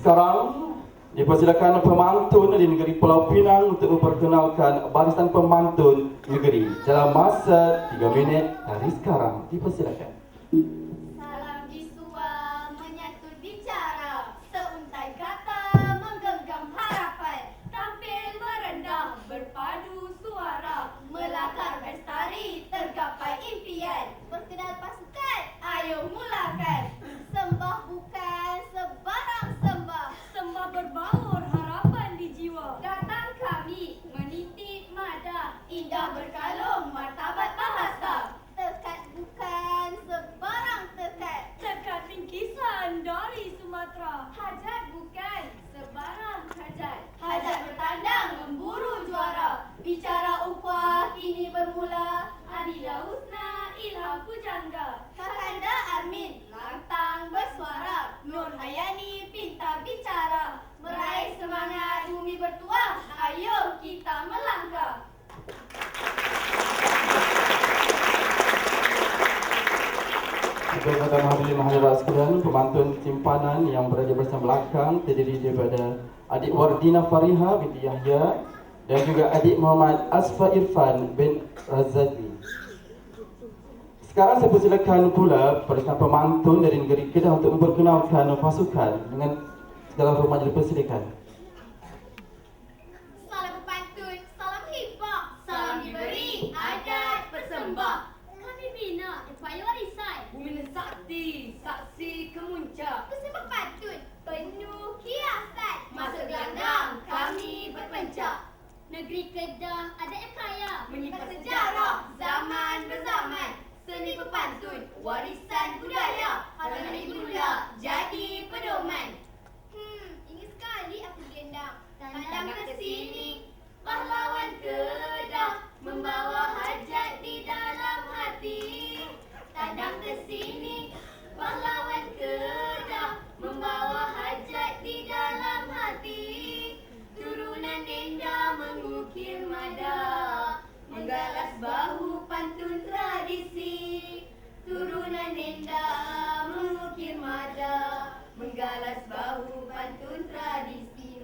Sekarang dipersilakan pemantun di negeri Pulau Pinang untuk memperkenalkan barisan pemantun negeri dalam masa 3 minit dari sekarang. Dipersilakan. Salam disua menyatu bicara, seuntai kata menggenggam harapan, tampil merendah berpadu suara, melakar bestari tergapai impian. Perkenal pasukan, ayo mulakan. Sembah bukan sebarang sembah, sembah berbaur harapan di jiwa. Datang kami meniti mada, indah berkalung martabat bahasa. Tekat bukan sebarang tekat, tekat ringkisan dari Sumatera. Hajat bukan sebarang hajat, hajat bertandang memburu juara. Bicara upah kini bermula, Adila Husna Ilham Pujangga, Kakanda Armin lantang bersuara, Nur Hayani pintar bicara. Meraih semangat bumi bertuah, ayo kita melangkah. Kepada hadirin sekalian, pemantun simpanan yang berada bersama belakang terdiri daripada adik Wardina Fariha binti Yahya dan juga adik Muhammad Asfa Irfan bin Razali. Sekarang saya persilakan pula barisan pemantun dari negeri Kedah untuk memperkenalkan pasukan dengan segala hormat dipersilakan. Salam pantun, salam hibah, salam diberi, adat bersembah. Kami bina upaya warisan, Bumi sakti, saksi kemuncak. bersembah pantun, penuh kiasan. Masa gelanggang kami berpencak. Negeri Kedah ada yang kaya, menyimpan sejarah zaman berzaman. Seni berpantun, warisan budaya, halangan ibunda jadi pedoman. Ingin sekali aku gendang, tandang ke sini, pahlawan Kedah membawa hajat di dalam hati. Tandang ke sini, pahlawan Kedah membawa hajat di dalam hati. Turunan Nenda mengukir mada, menggalas bahu pantun tradisi. Turunan Nenda mengukir mada, menggalas bahu pantun tradisi.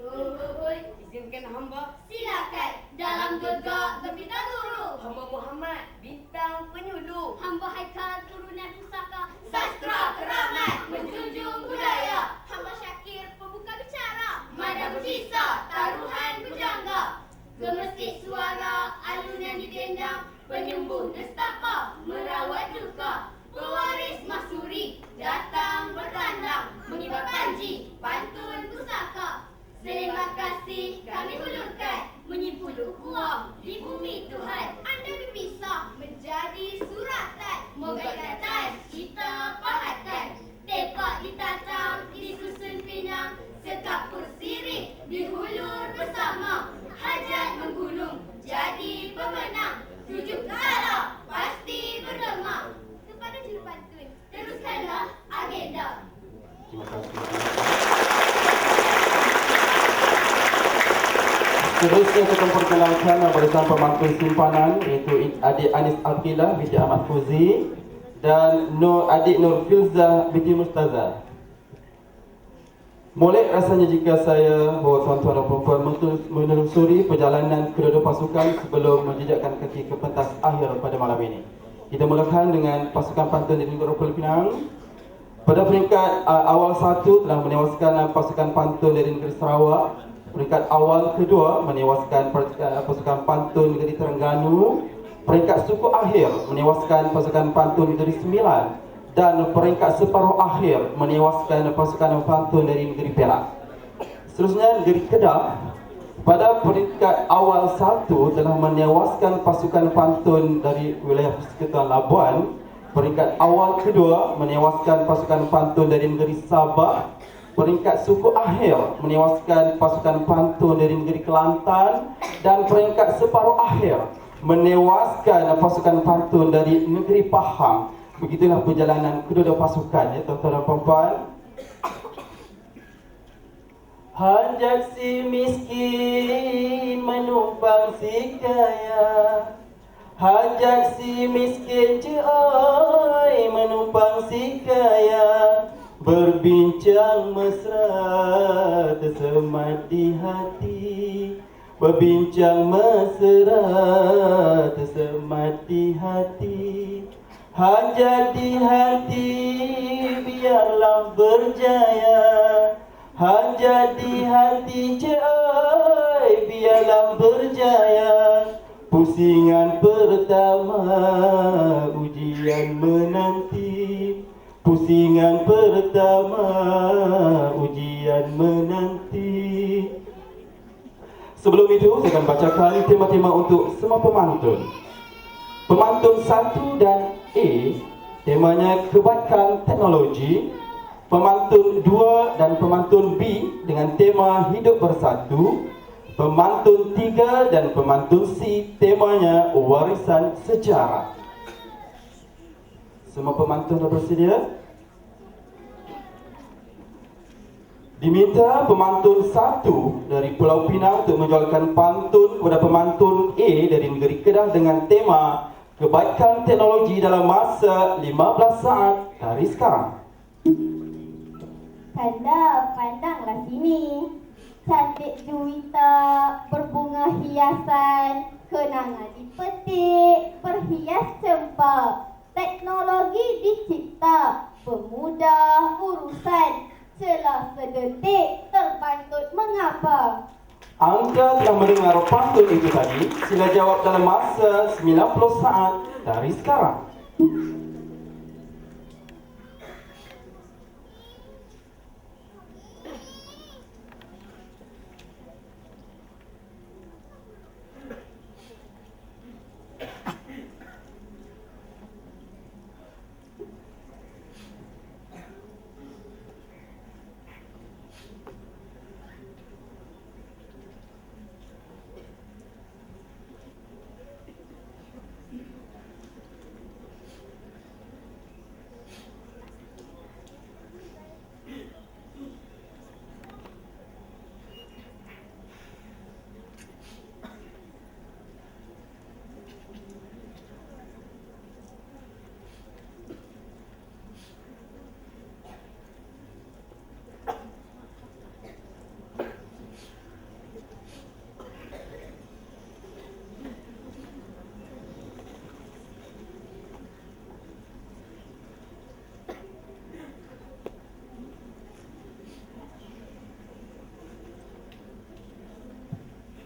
Oi, Izinkan hamba, silakan dalam gegak gembira guru. hamba Muhammad, bintang penyuluh. Hamba Haikal turunan pusaka, sastra keramat menjunjung budaya. Hamba Syakir pembuka bicara, mada berbisa taruhan pujangga. Gemestik suara alunan didendang, penyembuh nestapa merawat duka. Pewaris Masuri datang bertandang, mengibar panji pantun pusaka. Terima kasih kami hulurkan, menyimpul ukhuwah di bumi Tuhan. Anda dipisah menjadi suratan, moga ikatan kita pahatkan. Tepak ditatang, disusun pinang, sekapur sirih dihulur bersama. Hajat menggunung jadi pemenang, tujuh kala pasti berdemang. Kepada juru pantun, teruskanlah agenda. Terima kasih. Seterusnya kita memperkenalkan barisan pemantun simpanan iaitu adik Anis Aqilah binti Ahmad Fuzi dan adik Nur Filzah binti Mustaza. Molek rasanya jika saya bawa tuan-tuan dan puan-puan menelusuri perjalanan kedua-dua pasukan sebelum menjejakkan kaki ke pentas akhir pada malam ini. Kita mulakan dengan pasukan pantun dari negeri Pulau Pinang. Pada peringkat awal 1 telah menewaskan pasukan pantun dari negeri Sarawak. Peringkat awal kedua menewaskan pasukan pantun negeri Terengganu. Peringkat suku akhir menewaskan pasukan pantun negeri Sembilan. Dan peringkat separuh akhir menewaskan pasukan pantun dari negeri Perak. Seterusnya negeri Kedah pada peringkat awal 1 telah menewaskan pasukan pantun dari wilayah Persekutuan Labuan. Peringkat awal kedua menewaskan pasukan pantun dari negeri Sabah. Peringkat suku akhir menewaskan pasukan pantun dari negeri Kelantan. Dan peringkat separuh akhir menewaskan pasukan pantun dari negeri Pahang. Begitulah perjalanan kedua-dua pasukan ya tuan-tuan dan puan-puan. Hajat si miskin menumpang si kaya, hajat si miskin cuy menumpang si kaya. Berbincang mesra tersemat di hati, berbincang mesra tersemat di hati. Hajat di hati biarlah berjaya, hajat di hati cerai biarlah berjaya. Pusingan pertama ujian menanti, pusingan pertama ujian menanti. Sebelum itu saya akan bacakan tema-tema untuk semua pemantun. Pemantun 1 dan A temanya kebaikan teknologi. Pemantun 2 dan pemantun B dengan tema hidup bersatu. Pemantun 3 dan pemantun C temanya warisan sejarah. Semua pemantun dah bersedia? Diminta pemantun 1 dari Pulau Pinang untuk menjualkan pantun kepada pemantun A dari negeri Kedah dengan tema kebaikan teknologi dalam masa 15 saat dari sekarang. Kanda, pandanglah sini. Cantik juwita, berbunga hiasan, kenangan dipetik, perhias cempa. Teknologi dicipta, pemudah urusan, celah sedetik, terpantut mengapa? Anda telah mendengar pantun itu tadi. Sila jawab dalam masa 90 saat dari sekarang.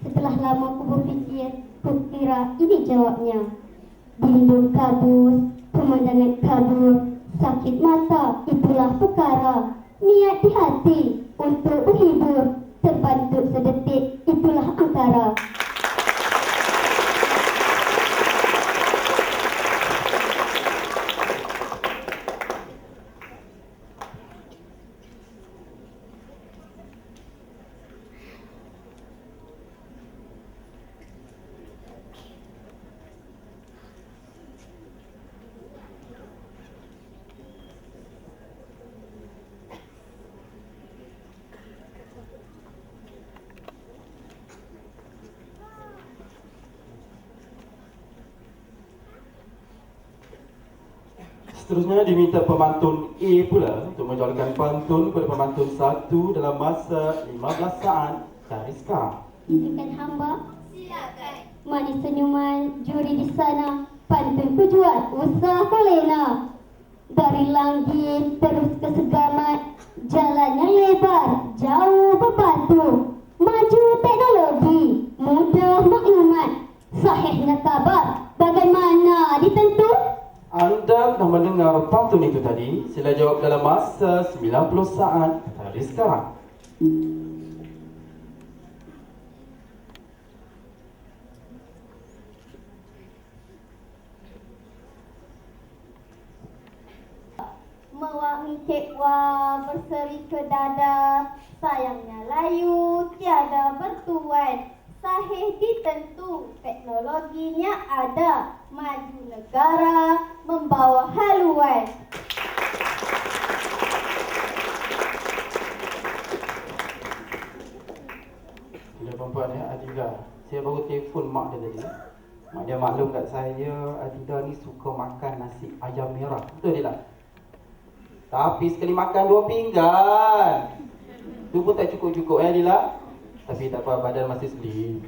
Setelah lama ku berfikir, ku kira ini jawabnya. Bindung kabur, pemandangan kabur, sakit mata, itulah perkara. Niat di hati untuk berhibur, terbantu sedetik, itulah angkara. Seterusnya diminta pemantun A pula untuk menjualkan pantun kepada pemantun 1 dalam masa 15 saat dari sekarang. Izinkan hamba. Silakan. Manis senyuman juri di sana, pantun ku jual usaha lena. Dari langit terus ke segamat, jalannya lebar, jauh berbatu. Maju teknologi, mudah maklumat, sahihnya kabar, bagaimana ditentu? Anda telah mendengar pantun itu tadi. Sila jawab dalam masa 90 saat dari sekarang. Mewangi kekwa berseri ke dada, sayangnya layu tiada bertuan. Sahih ditentu, teknologinya ada, maju negara membawa haluan. Bila perempuan Adila, saya baru telefon mak dia tadi. Mak dia maklum kat saya, Adila ni suka makan nasi ayam merah. Betul dia tak? Tapi sekali makan 2 pinggan. Tu pun tak cukup-cukup Lila. Tapi tak apa, badan masih slim.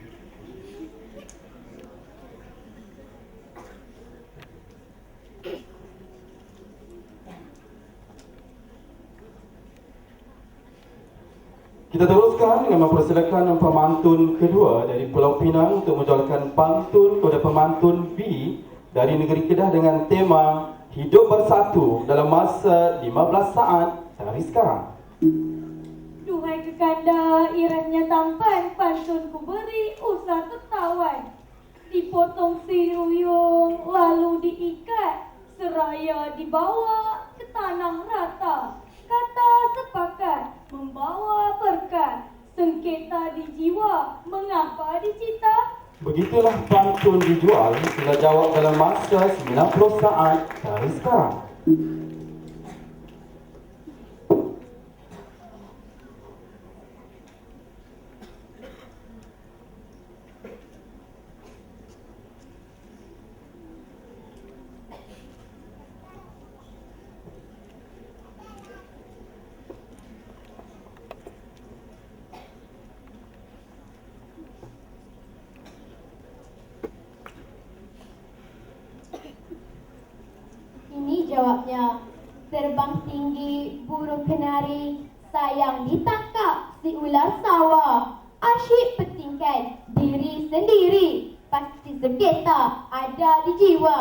Kita teruskan dengan mempersilakan pemantun kedua dari Pulau Pinang untuk menjualkan pantun kepada pemantun B dari negeri Kedah dengan tema Hidup Bersatu dalam masa 15 saat dari sekarang. Duhai kekanda, iratnya tampan, pantun ku beri usah tertawan. Dipotong siruyung, lalu diikat, seraya dibawa ke tanah rata. Kata sepakat, membawa berkat, sengketa di jiwa, mengapa dicita? Begitulah pantun dijual, sila jawab dalam masa 90 saat dari sekarang. Ini jawabnya. Terbang tinggi burung kenari, sayang ditangkap si ular sawah. Asyik pentingkan diri sendiri, pasti sengketa ada di jiwa.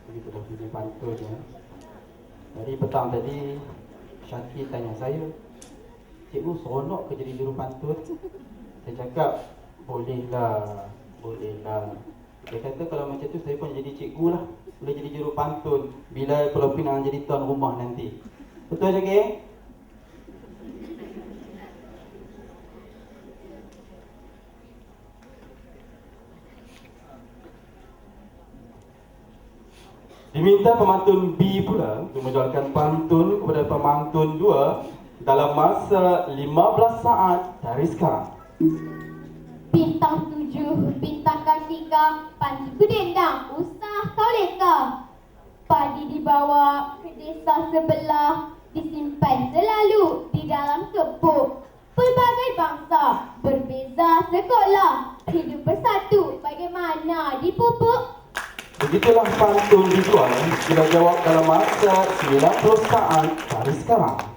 Begitulah bunyi pantun ya. Dari petang tadi Syakir tanya saya, cikgu seronok ke jadi juru pantun? Saya cakap, bolehlah. Dia kata kalau macam tu saya pun jadi cikgu lah. Boleh jadi juru pantun bila Pulau Pinang jadi tuan rumah nanti. Betul Syakir? Diminta pemantun B pula untuk menjualkan pantun kepada pemantun 2 dalam masa 15 saat dari sekarang. Bintang 7, bintang Kartika, panji berdendang, usah kau leka. Padi dibawa ke desa sebelah, disimpan selalu di dalam kepuk. Pelbagai bangsa, berbeza sekolah, hidup bersatu bagaimana dipupuk. Begitulah pantun dijual, kita jawab dalam masa 90 saat dari sekarang.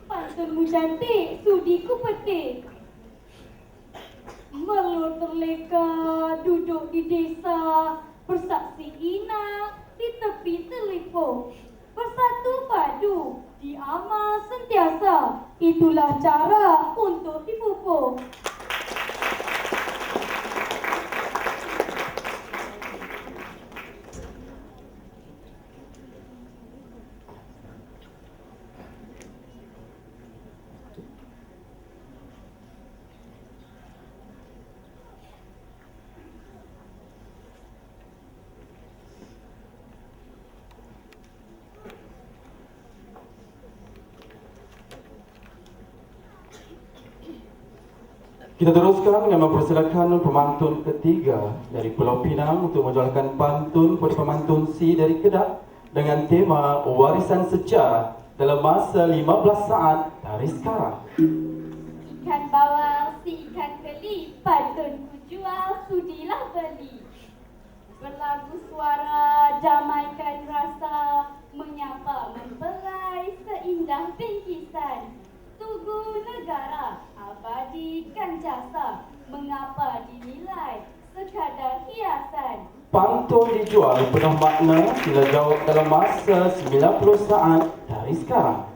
Pantunmu cantik, sudi ku petik. Melur terleka, duduk di desa, bersaksi inang di tepi telipung. Bersatu padu, diamal sentiasa, itulah cara untuk dipupuk. Kita teruskan dengan mempersilakan pemantun ketiga dari Pulau Pinang untuk menjualkan pantun kepada pemantun C dari Kedah dengan tema warisan sejarah dalam masa 15 saat dari sekarang. Ikan bawal, si ikan keli, pantun ku jual, sudilah beli. Berlagu suara, damaikan rasa, menyapa mempelai seindah bingkisan. Tugu negara, abadikan jasa, mengapa dinilai sekadar hiasan. Pantun dijual penuh makna, sila jawab dalam masa 90 saat dari sekarang.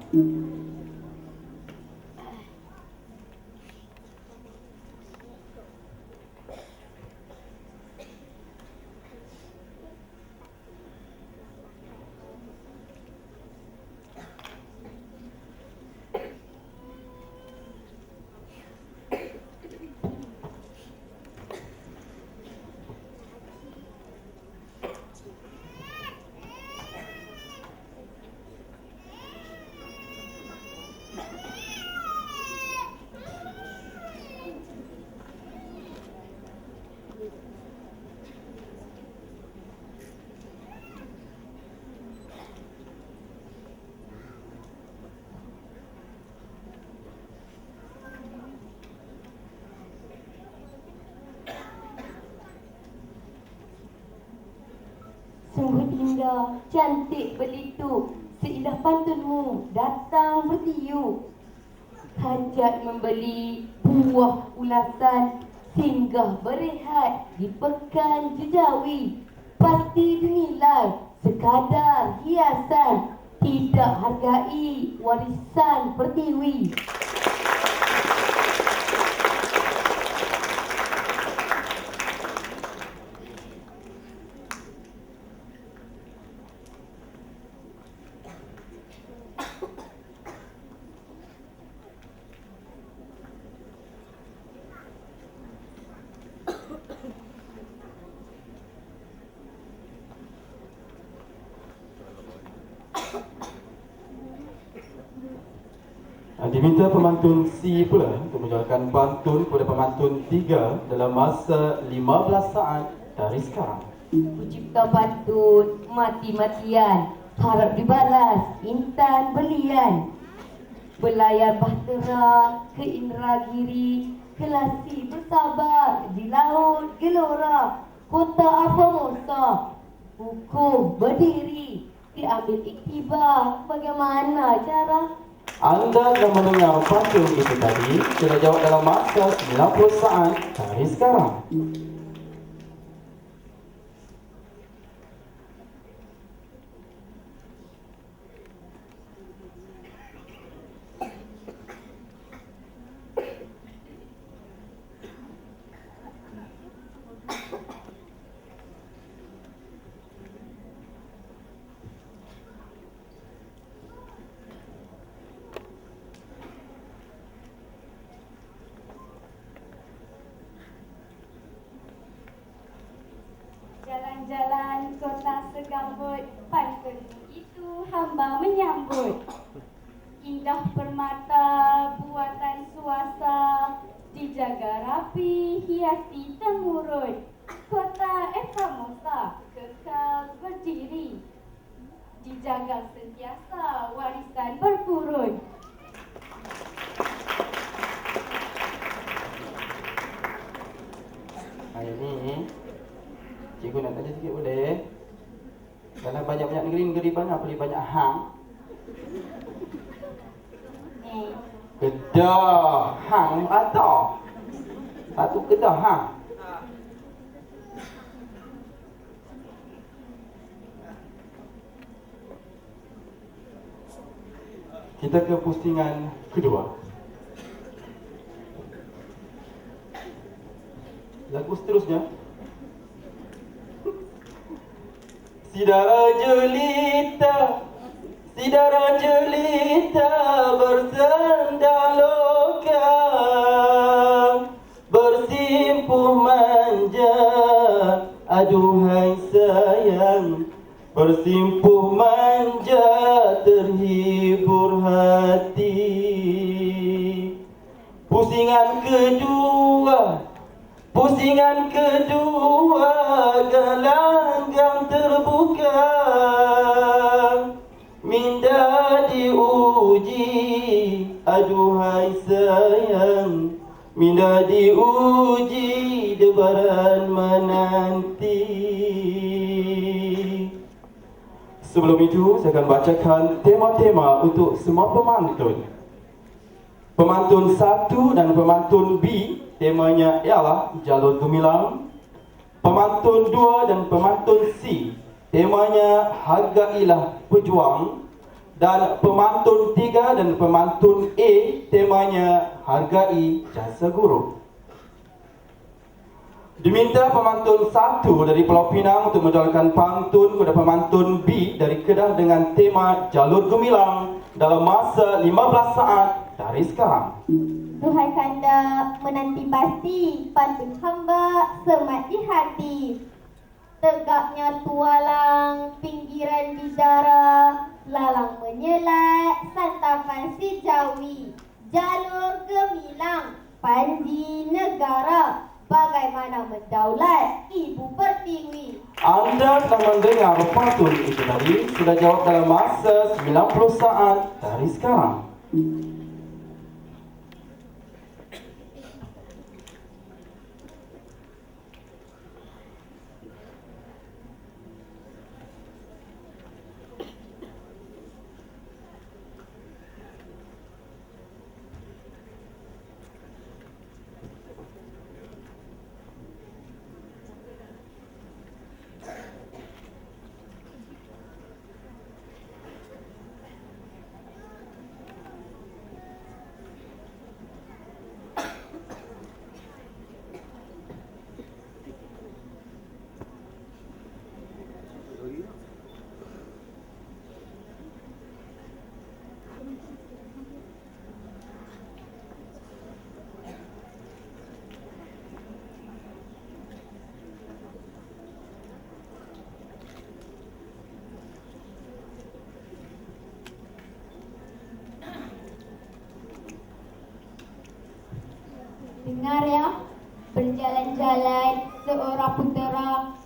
Sungguh indah, cantik belitu, seindah pantunmu datang bertiup. Hajat membeli buah ulasan, singgah berehat di pekan jejawi. Pasti dinilai sekadar hiasan, tidak hargai warisan pertiwi. Diminta pemantun C pula untuk menjalankan pantun kepada pemantun 3 dalam masa 15 saat dari sekarang. Pencipta pantun mati-matian, harap dibalas intan belian. Berlayar bahtera ke Indragiri, kelasi bersabar di laut gelora. Kota Formosa, hukum berdiri, diambil iktibar bagaimana cara. Anda telah mendengar pantun itu tadi, sudah jawab dalam masa 90 saat dari sekarang. Jalan-jalan kota segambut, pantunmu itu hamba menyambut. Indah permata buatan suasa, dijaga rapi hiasi temurun. Kota Formosa kekal berdiri, dijaga sentiasa warisan berkurun. Hari ini cikgu nak tanya sikit boleh? Dalam banyak-banyak negeri banyak boleh banyak hang. Kedah hang ada. Satu kedah hang. Kita ke pusingan kedua. Lagu seterusnya. Sidara jelita bersendalokan, bersimpuh manja, aduhai sayang, bersimpuh manja, terhibur hati. Pusingan kedua, gelanggang terbuka, minda diuji, aduhai sayang, minda diuji, debaran menanti. Sebelum itu, saya akan bacakan tema-tema untuk semua pemantun. Pemantun 1 dan pemantun B, temanya ialah Jalur Gemilang. Pemantun 2 dan pemantun C, temanya Hargailah Pejuang. Dan pemantun 3 dan pemantun A, temanya Hargai Jasa Guru. Diminta pemantun 1 dari Pulau Pinang untuk menjalankan pantun kepada pemantun B dari Kedah dengan tema Jalur Gemilang dalam masa 15 saat dari sekarang. Duhai kanda, menanti pasti pantun hamba semat di hati. Tegaknya tualang, pinggiran bidara, lalang menyelak, santapan si Jawi. Jalur Gemilang, Panji negara, bagaimana mendaulat Ibu Pertiwi. Anda telah mendengar pantun itu tadi, sudah jawab dalam masa 90 saat dari sekarang.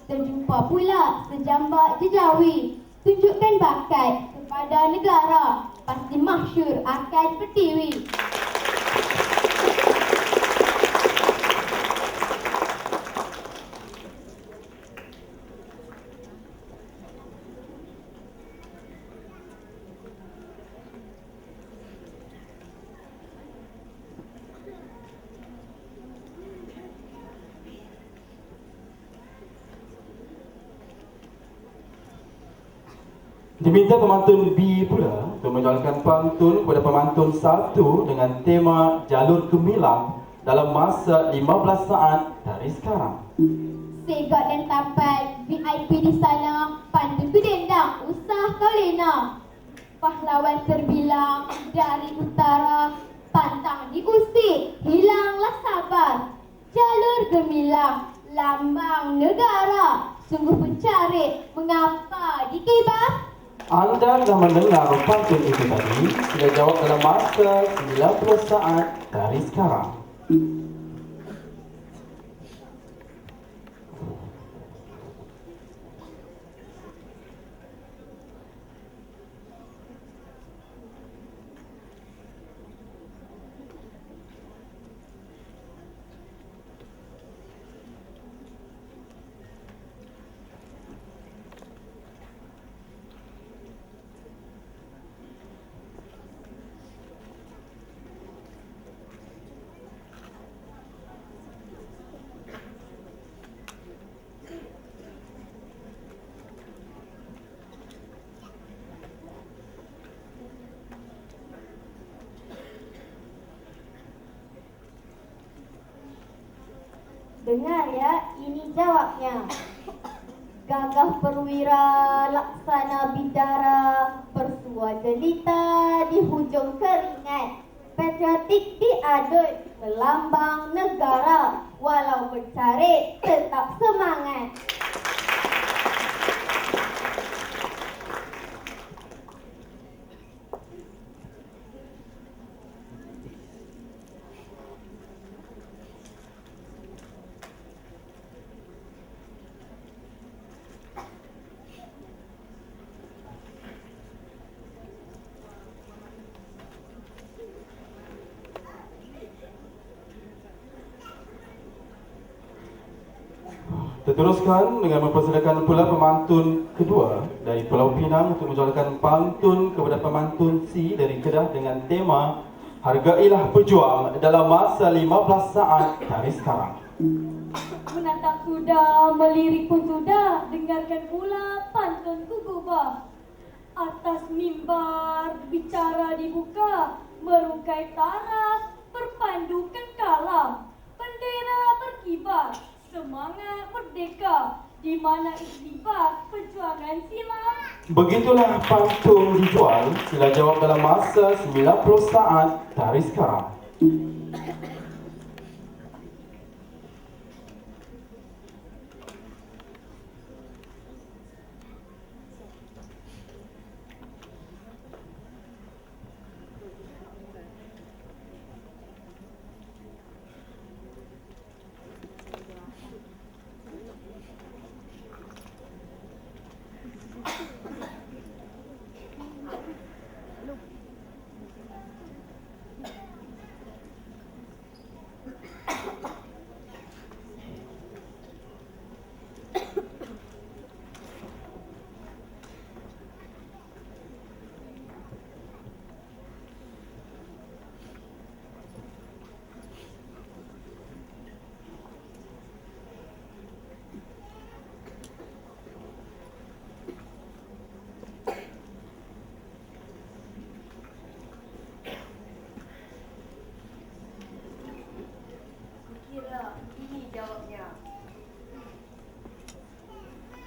terjumpa pula sejambak jejawi. Tunjukkan bakat kepada negara, pasti masyhur akan pertiwi. Diminta pemantun B pula untuk menjalankan pantun kepada pemantun 1 dengan tema Jalur Gemilang dalam masa 15 saat dari sekarang. Segot dan tampan VIP di sana, pantun ku dendang, usah kau lena. Pahlawan terbilang dari utara, pantang diusik, hilanglah sabar. Jalur Gemilang, lambang negara, sungguh pencarik, mengapa dikibar? Anda dah mendengar pantun itu tadi, sila jawab dalam masa 90 saat dari sekarang. Dengar ya, ini jawabnya. Gagah perwira, laksana bidara, persua jelita di hujung keringat. Patriotik diadut, melambang negara, walau bercarik tetap semangat. Terteruskan dengan mempersediakan pula pemantun kedua dari Pulau Pinang untuk menjalankan pantun kepada pemantun C dari Kedah dengan tema Hargailah Pejuang dalam masa 15 saat dari sekarang. Menatap sudah, melirik pun sudah, dengarkan pula pantun gugubah. Atas mimbar bicara dibuka, merukai taras, berpandukan kalam, bendera berkibar, semangat merdeka, di mana istighfar perjuangan silam. Begitulah pantun dijual, sila jawab dalam masa 90 saat dari sekarang.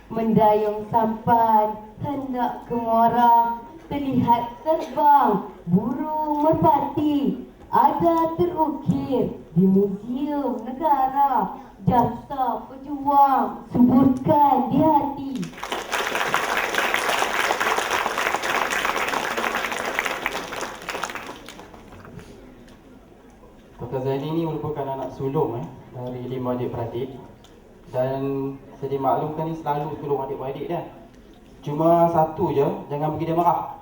Mendayung sampan, hendak ke muara, terlihat terbang burung merpati. Ada terukir di Museum Negara, jasa pejuang suburkan di hati. Dr. Zaini ini merupakan anak sulung dari 5 adik-beradik dan Saya dimaklumkan ni selalu tolong adik-beradik dia. Cuma satu je, jangan bagi dia marah.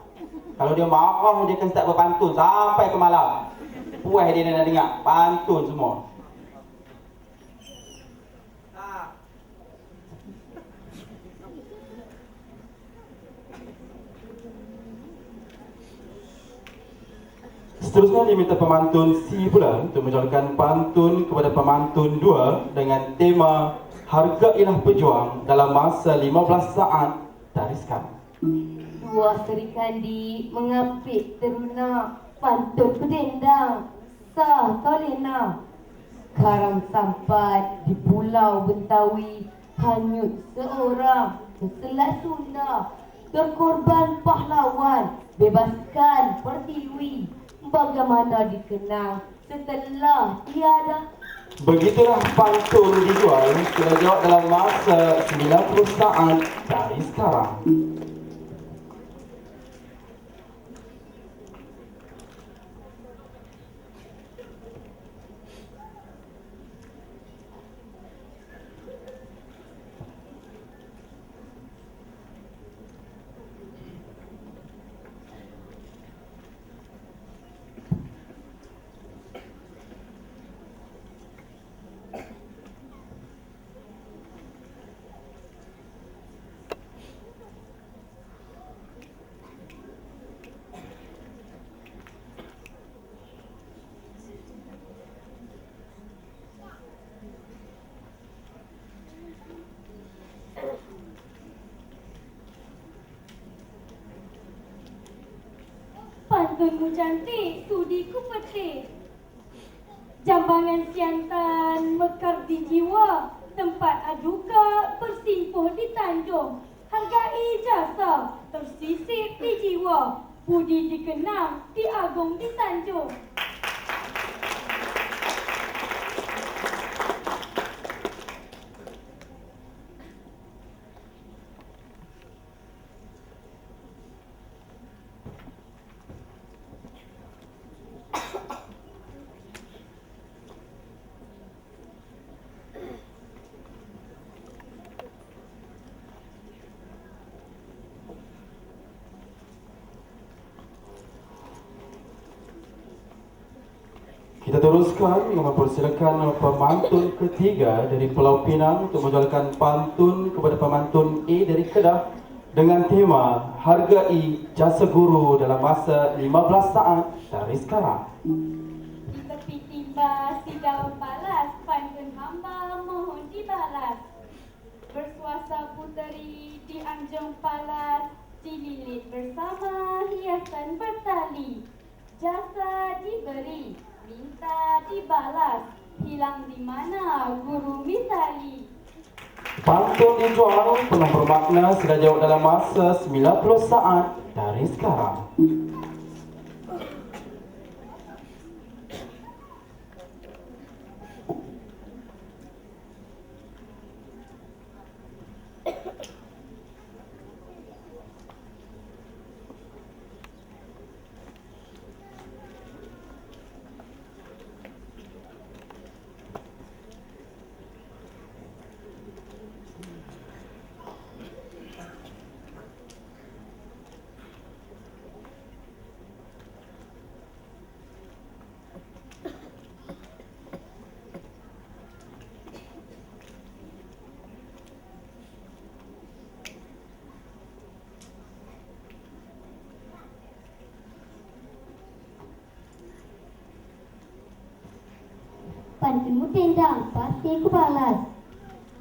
Kalau dia marah, dia akan start berpantun sampai ke malam. Puas dia nak dengar, pantun semua. Seterusnya diminta pemantun C pula untuk menjalankan pantun kepada pemantun 2 dengan tema Hargailah Pejuang dalam masa 15 saat dari sekarang. Dua serikandi mengapit teruna, pantun pedendang, sah kau lena. Karang sampat di Pulau Bentawi, hanyut seorang seselat Sunda. Berkorban pahlawan, bebaskan Pertiwi. Bagaimana dikenang setelah tiada. Begitulah pantun dijual sudah jawab dalam masa 90 saat dari sekarang. Pantunmu cantik, sudiku petik. Jambangan siantan mekar di jiwa, tempat aduka bersimpuh di Tanjung. Hargai jasa tersisip di jiwa, budi dikenang, diagung di Tanjung. Kita teruskan dengan mempersilakan pemantun ketiga dari Pulau Pinang untuk menjalankan pantun kepada pemantun A dari Kedah dengan tema Hargai Jasa Guru dalam masa 15 saat dari sekarang. Di tepi timba si daun balas, pantun hamba mohon dibalas. Bersuasa puteri di anjung palas, dililit bersama hiasan bertali. Jasa diberi, minta dibalas, hilang di mana guru misali. Pantun dijual penuh bermakna sudah jawab dalam masa 90 saat dari sekarang. Pantunmu tendang, pasti ku balas.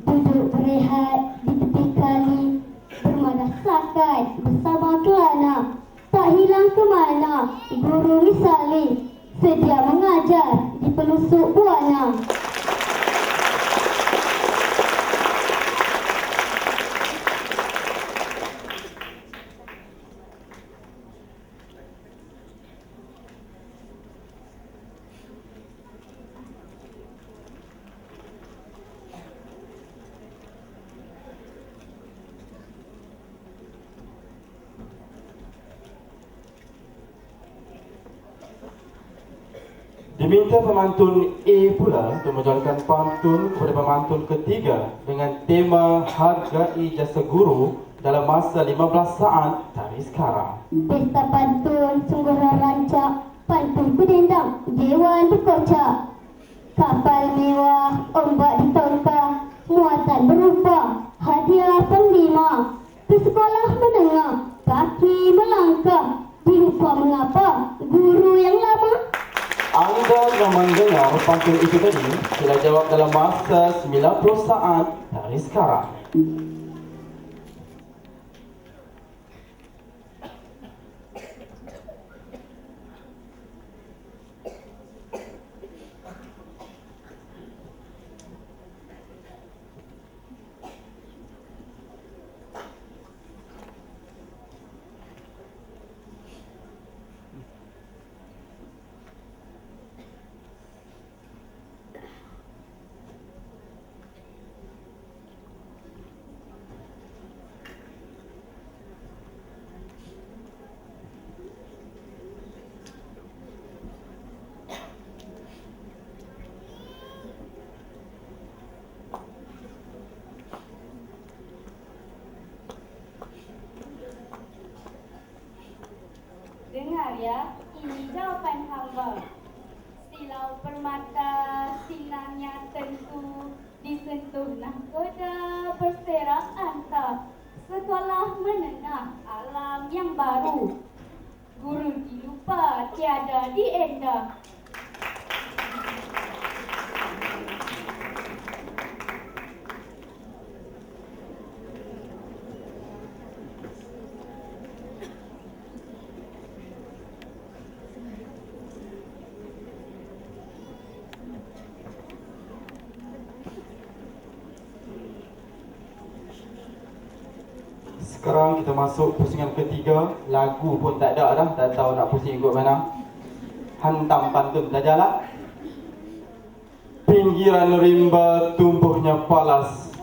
Duduk berehat di tepi kali, bermadah sakai bersama kelana. Tak hilang ke mana guru misali, sedia mengajar di pelusuk buana. Diminta pemantun A pula untuk menjalankan pantun kepada pemantun ketiga dengan tema Hargai Jasa Guru dalam masa 15 saat dari sekarang. Pesta pantun sungguh rancak, pantun kudendang, dewan berkocak. Kapal mewah, ombak ditongkang, muatan berupa, hadiah penglima. Ke sekolah menengah, kaki melangkah, dilupa mengapa, guru yang lama. Anda yang mendengar pantun itu tadi sila jawab dalam masa 90 saat dari sekarang. Dengar ya, ini jawapan hamba. Silau permata, sinarnya tentu, disentuh nahkoda berserak anta. Sekolah menengah, alam yang baru. Guru dilupa, tiada diendah. Sekarang kita masuk pusingan ketiga. Lagu pun tak ada dah, tak tahu nak pusing ikut mana. Hantam pantun saja lah. Pinggiran rimba tumbuhnya palas,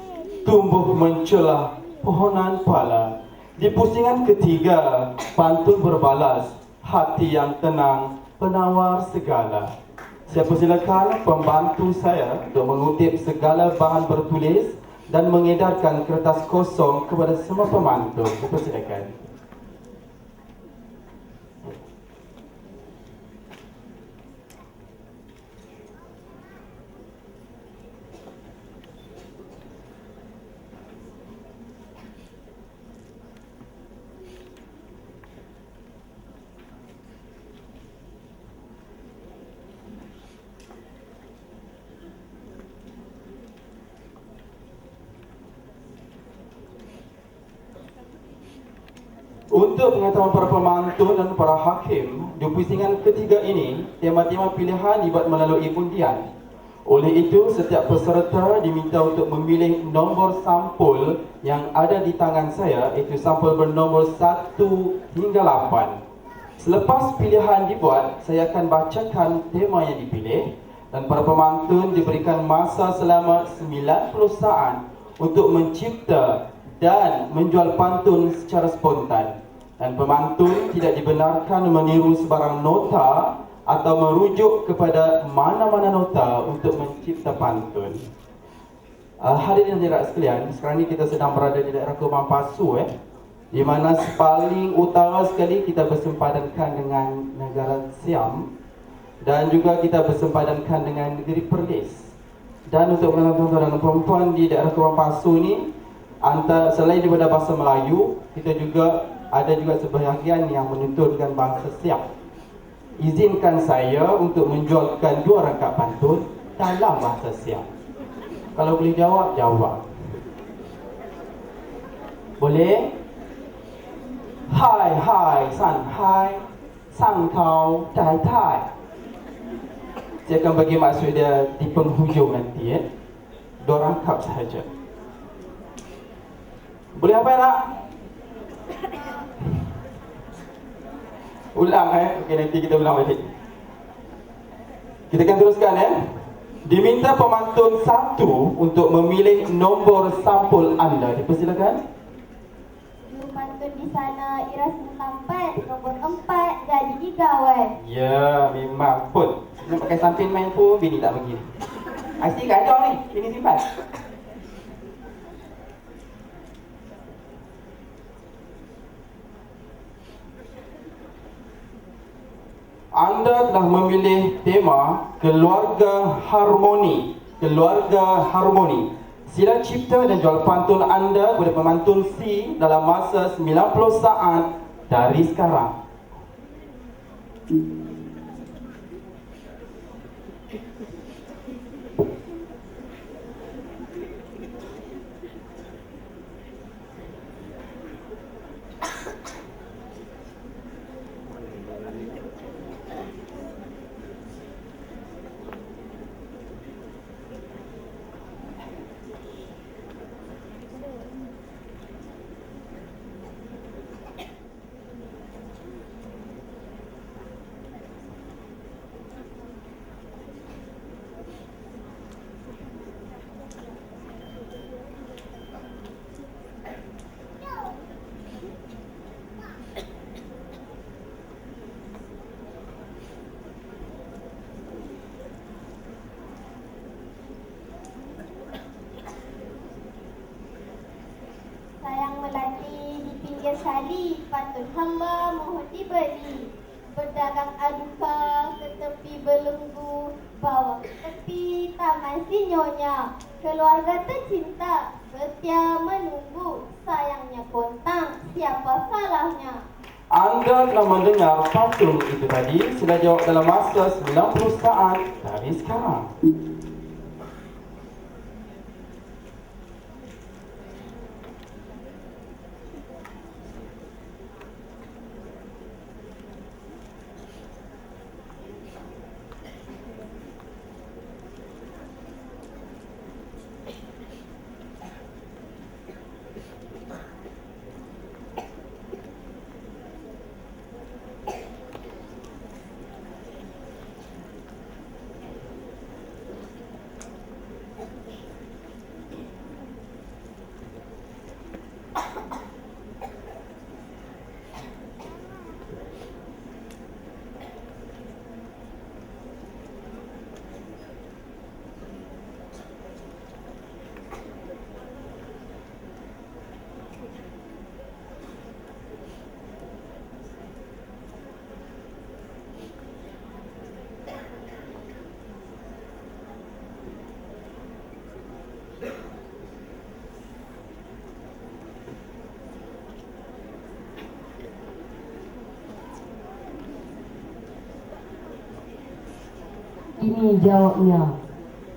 tumbuh mencelah pohonan pala. Di pusingan ketiga, pantun berbalas, hati yang tenang, penawar segala. Saya persilakan pembantu saya untuk mengutip segala bahan bertulis dan mengedarkan kertas kosong kepada semua pemantun. Dipersilakan. Untuk pengetahuan para pemantun dan para hakim, di pusingan ketiga ini, tema-tema pilihan dibuat melalui undian. Oleh itu, setiap peserta diminta untuk memilih nombor sampul yang ada di tangan saya, iaitu sampul bernomor 1 hingga 8. Selepas pilihan dibuat, saya akan bacakan tema yang dipilih dan para pemantun diberikan masa selama 90 saat untuk mencipta dan menjual pantun secara spontan. Dan pemantun tidak dibenarkan meniru sebarang nota atau merujuk kepada mana-mana nota untuk mencipta pantun. Hadirin dan hadirat sekalian, sekarang ini kita sedang berada di daerah Kebun Pasu, di mana paling utara sekali kita bersempadankan dengan negara Siam dan juga kita bersempadankan dengan negeri Perlis. Dan untuk tuan-tuan dan perempuan di daerah Kebun Pasu ni, selain daripada bahasa Melayu, kita juga ada juga sebahagian yang menuturkan bahasa Siam. Izinkan saya untuk menjualkan 2 rangkap pantun dalam bahasa Siam. Kalau boleh jawab, jawab. Boleh? Hai hai san hai, san kau tai tai. Saya akan bagi maksud dia di penghujung nanti, 2 rangkap sahaja. Boleh apa nak? Ulang okey, nanti kita ulang balik. Kita akan teruskan Diminta pemantun 1 untuk memilih nombor sampul anda. Dipersilakan. Pemantun di sana irasi 4, nombor 4 jadi digawai. Ya, memang pun. Nak pakai samping main pun bini tak bagi. IC kacau ni, bini simpan. Anda telah memilih tema Keluarga Harmoni. Keluarga Harmoni. Sila cipta dan jual pantun anda kepada pemantun C dalam masa 90 saat dari sekarang. Sayang melati di pinggir kali, pantun hamba mohon diberi. Berdagang aduka ke tepi belenggu, bawa ke tepi taman sinyonya. Keluarga tercinta, setia menunggu, sayangnya kontang, siapa salahnya? Anda telah mendengar pantun itu tadi. Sila jawab dalam masa 90 saat dari sekarang. Ini jawabnya.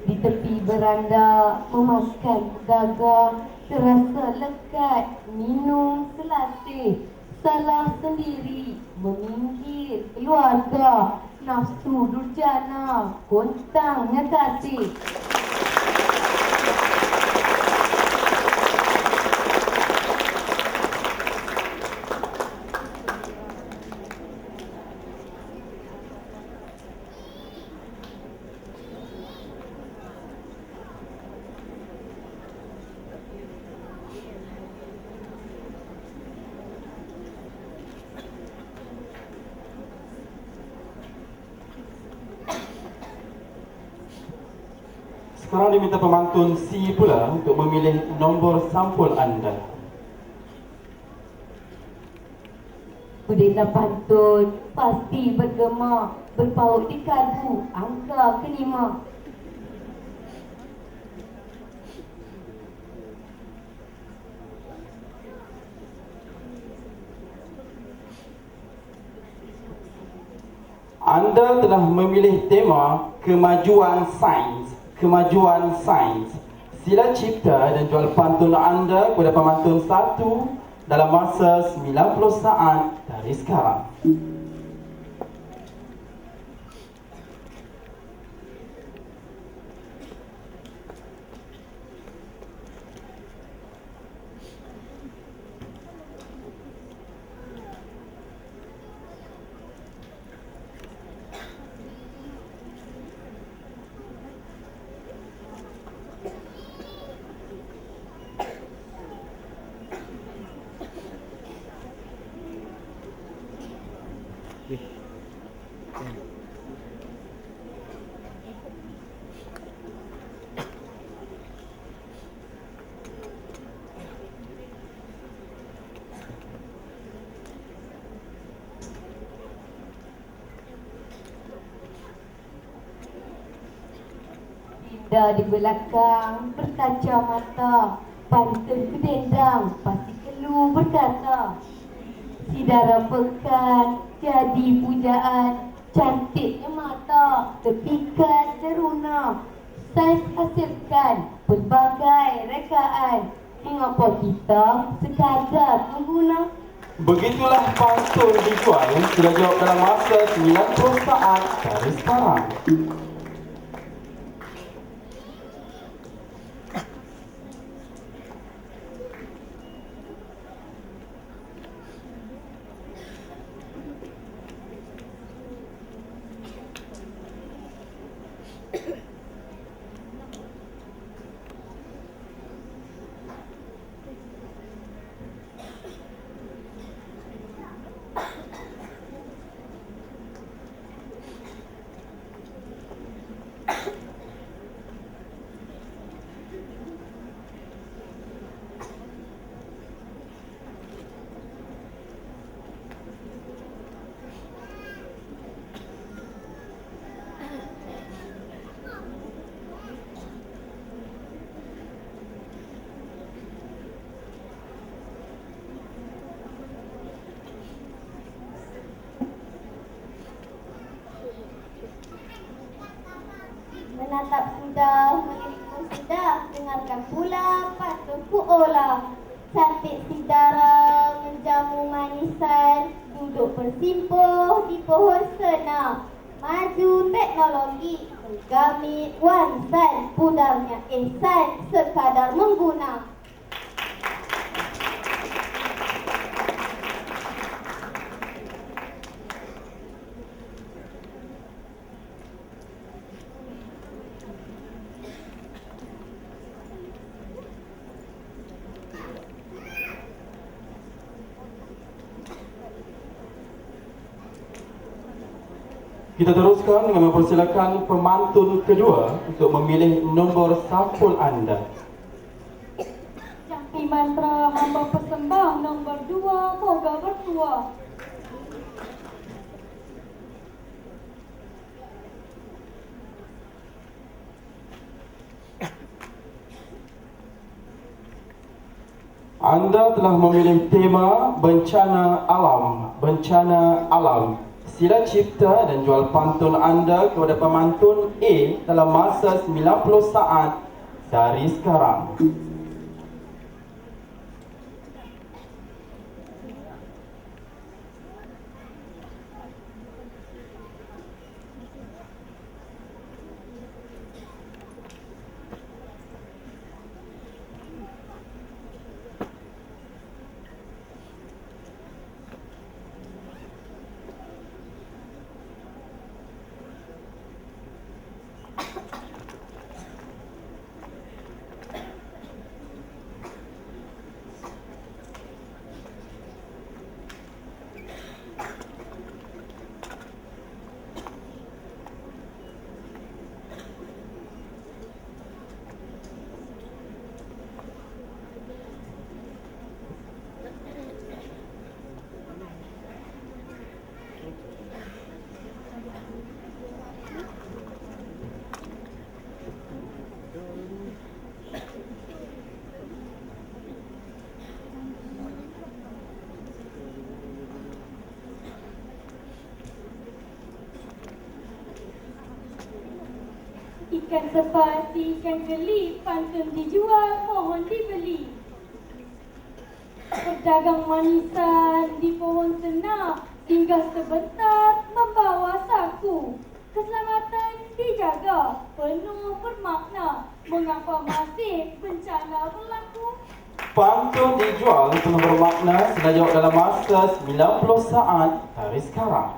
Di tepi beranda memakan gagah, terasa lekat minum selasih. Salah sendiri meminggir keluarga, nafsu durjana kontangnya kasih. Sekarang diminta pemantun C pula untuk memilih nombor sampul anda. Budaya pantun pasti bergema, berpaut di kalbu angka kelima. Anda telah memilih tema Kemajuan Sains. Kemajuan Sains. Sila cipta dan jual pantun anda kepada pemantun 1 dalam masa 90 saat dari sekarang. Ada di belakang berkacamata, pantun kedendang, pasti kelu berkata. Si darah pekan jadi pujaan, cantiknya mata terpikat teruna. Sains hasilkan pelbagai rekaan, mengapa kita sekadar mengguna? Begitulah pantun dijual sudah jawab dalam masa 90 saat dari sekarang. Menatap sudah, melirikmu sudah, dengarkan pula pantunku olah. Cantik si dara menjamu manisan, duduk bersimpuh di pohon senang. Maju teknologi, menggamit warisan, pudarnya ihsan, sekadar mengguna. Kita teruskan dengan mempersilakan pemantun kedua untuk memilih nombor sampul anda. Jampi mantra hamba persembah nombor 2 moga bertua. Anda telah memilih tema bencana alam. Bencana alam. Sila cipta dan jual pantun anda kepada pemantun A dalam masa 90 saat dari sekarang. Ikan sepasi, ikan geli, pantun dijual, mohon dibeli. Pedagang manisan di pohon senang, singgah sebentar membawa saku. Keselamatan dijaga, penuh bermakna, mengapa masih bencana berlaku? Pantun dijual penuh bermakna sudah jawab dalam masa 90 saat dari sekarang.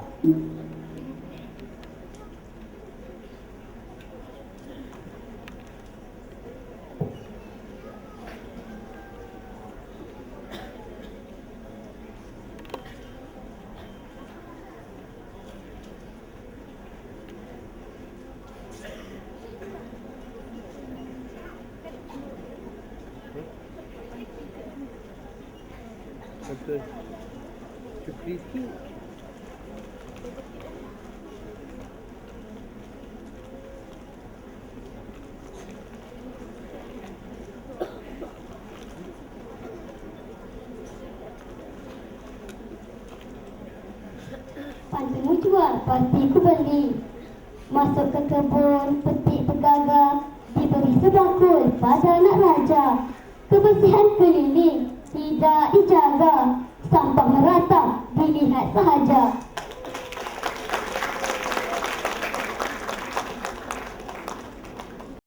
Betul. Cukri sikit. dijual, pasti ku beli. Masuk ke kebun, petik pegaga, diberi sebakul pada anak raja. Kebersihan keliling tidak dijaga, sampah merata dilihat sahaja.